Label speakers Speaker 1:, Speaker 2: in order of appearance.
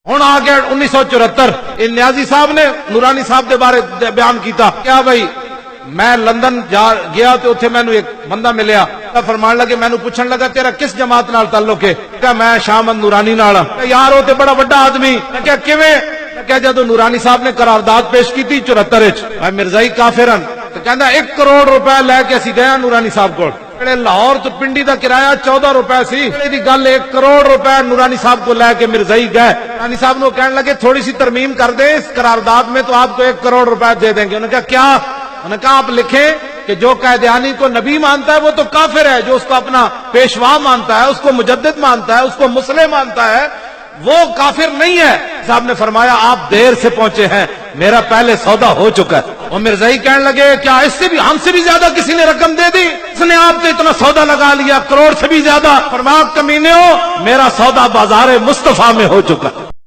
Speaker 1: ہوں آ گیا 1974 نیازی صاحب نے نورانی صاحب کے بارے بیان کیتا کیا بھائی میں لندن گیا تو اتنے مینو ایک بندہ ملیا فرمان لگے مینو پوچھن لگا تیرا کس جماعت نال تعلق ہے کہ میں شاہ احمد نورانی نال یار وہ تے بڑا بڑا آدمی کیا کیویں کہ جدو نورانی صاحب نے قرارداد پیش کی تھی 74 وچ مرزائی کافرن تو کہندا 1 کروڑ روپے لے کے اسی گئے نورانی صاحب کول لاہور تو پنڈی دا کرایہ 14 روپے سی دی گل 1 کروڑ روپے نورانی صاحب کو لے کے مرزائی گئے نورانی صاحب نے کہنے لگے تھوڑی سی ترمیم کر دیں اس قرارداد میں تو آپ کو 1 کروڑ روپے دے دیں گے انہوں نے کہا کیا انہوں نے کہا آپ لکھیں کہ جو قائدیانی کو نبی مانتا ہے وہ تو کافر ہے جو اس کو اپنا پیشوا مانتا ہے اس کو مجدد مانتا ہے اس کو مسلم مانتا ہے وہ کافر نہیں ہے صاحب نے فرمایا آپ دیر سے پہنچے ہیں میرا پہلے سودا ہو چکا ہے اور مرزائی کہنے لگے کیا اس سے بھی ہم سے بھی زیادہ کسی نے رقم دے دی اس نے آپ نے اتنا سودا لگا لیا کروڑ سے بھی زیادہ فرمایا کمینے ہو میرا سودا بازار مصطفیٰ میں ہو چکا ہے